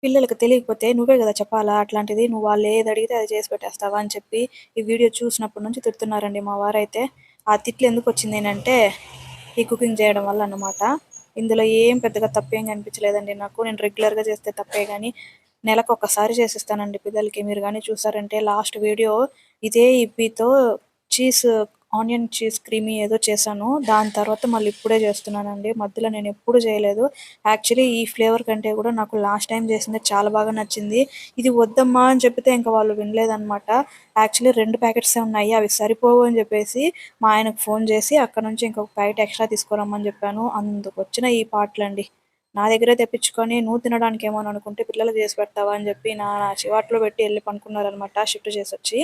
పిల్లలకి తెలియకపోతే నువ్వే కదా చెప్పాలా అట్లాంటిది, నువ్వు వాళ్ళు ఏది అడిగితే అది చేసి పెట్టేస్తావా అని చెప్పి ఈ వీడియో చూసినప్పటి నుంచి తిడుతున్నారండి మా వారైతే. ఆ తిట్లు ఎందుకు వచ్చిందేనంటే ఈ కుకింగ్ చేయడం వల్ల అన్నమాట. ఇందులో ఏం పెద్దగా తప్పేం కనిపించలేదండి నాకు. నేను రెగ్యులర్గా చేస్తే తప్పే కానీ నెలకు ఒక్కసారి చేసిస్తానండి పిల్లలకి. మీరు కానీ చూసారంటే లాస్ట్ వీడియో ఇదే ఇప్పితో చీజ్ ఆనియన్ చీజ్ క్రీమీ ఏదో చేశాను. దాని తర్వాత మళ్ళీ ఇప్పుడే చేస్తున్నానండి. మధ్యలో నేను ఎప్పుడు చేయలేదు. యాక్చువల్లీ ఈ ఫ్లేవర్ కంటే కూడా నాకు లాస్ట్ టైం చేసిందే చాలా బాగా నచ్చింది. ఇది వద్దమ్మా అని చెప్పితే ఇంకా వాళ్ళు వినలేదనమాట. యాక్చువల్లీ 2 ప్యాకెట్సే ఉన్నాయి. అవి సరిపోవు అని చెప్పేసి మా ఆయనకు ఫోన్ చేసి అక్కడ నుంచి ఇంకొక ప్యాకెట్ ఎక్స్ట్రా తీసుకురమ్మని చెప్పాను. అందుకొచ్చిన ఈ పాటలండి. నా దగ్గరే తెప్పించుకొని నువ్వు తినడానికేమో అని అనుకుంటే పిల్లలకి చేసి పెడతావా అని చెప్పి నా చివాట్లో పెట్టి వెళ్ళి పనుకున్నారనమాట షిఫ్ట్ చేసొచ్చి.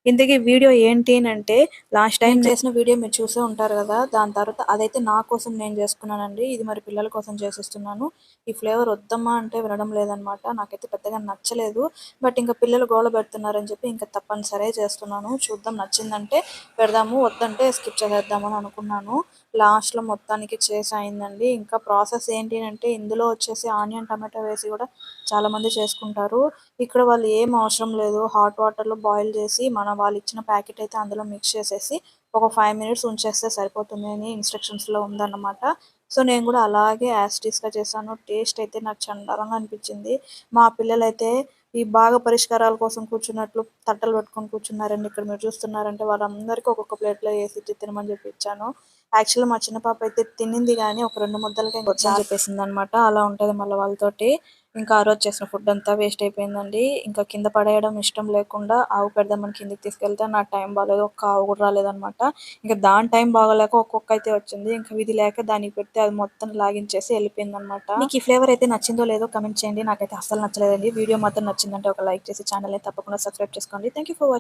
ఇంతకీ వీడియో ఏంటి అంటే లాస్ట్ టైం చేసిన వీడియో మీరు చూసే ఉంటారు కదా. దాని తర్వాత అదైతే నా కోసం నేను చేసుకున్నానండి. ఇది మరి పిల్లల కోసం చేసిస్తున్నాను. ఈ ఫ్లేవర్ వద్దమ్మా అంటే వినడం లేదనమాట. నాకైతే పెద్దగా నచ్చలేదు. బట్ ఇంకా పిల్లలు గోల పెడుతున్నారని చెప్పి ఇంకా తప్పనిసరే చేస్తున్నాను. చూద్దాం నచ్చిందంటే పెడదాము, వద్దంటే స్కిప్ చేసేద్దామని అనుకున్నాను. లాస్ట్లో మొత్తానికి చేసి అయిందండి. ఇంకా ప్రాసెస్ ఏంటి అంటే ఇందులో వచ్చేసి ఆనియన్ టమాటో వేసి కూడా చాలామంది చేసుకుంటారు. ఇక్కడ వాళ్ళు ఏం అవసరం లేదు. హాట్ వాటర్లో బాయిల్ చేసి వాళ్ళు ఇచ్చిన ప్యాకెట్ అయితే అందులో మిక్స్ చేసేసి ఒక 5 మినిట్స్ ఉంచేస్తే సరిపోతుంది అని ఇన్స్ట్రక్షన్స్లో ఉందన్నమాట. సో నేను కూడా అలాగే యాస్టీస్గా చేశాను. టేస్ట్ అయితే నాకు చండాలంగా అనిపించింది. మా పిల్లలైతే ఈ బాగా పరిష్కారాల కోసం కూర్చున్నట్లు తట్టలు పట్టుకొని కూర్చున్నారండి. ఇక్కడ మీరు చూస్తున్నారంటే వాళ్ళందరికీ ఒక్కొక్క ప్లేట్లో వేసి తినమని చెప్పి ఇచ్చాను. యాక్చువల్గా మా చిన్న పాప అయితే తినింది కానీ ఒక 2 ముద్దలకే వద్దని చెప్పేసింది అనమాట. అలా ఉంటుంది మళ్ళీ వాళ్ళతోటి. ఇంకా ఆ రోజు చేసిన ఫుడ్ అంతా వేస్ట్ అయిపోయిందండి. ఇంకా కింద పడేయడం ఇష్టం లేకుండా ఆవు పెడదామని కిందకి తీసుకెళ్తే నా టైం బాగాలేదు. ఒక్క ఆవు కూడా రాలేదనమాట. ఇంకా దాని టైం బాగోలేక ఒక్కొక్క అయితే వచ్చింది. ఇంకా విధి లేక దానికి పెడితే అది మొత్తం లాగించేసి వెళ్ళిపోయింది అనమాట. మీకు ఈ ఫ్లేవర్ అయితే నచ్చిందో లేదో కమెంట్ చేయండి. నాకైతే అస్సలు నచ్చలేదండి. వీడియో మాత్రం నచ్చిందంటే ఒక లైక్ చేసి ఛానల్ని తప్పకుండా సబ్స్క్రైబ్ చేసుకోండి. Thank you for watching.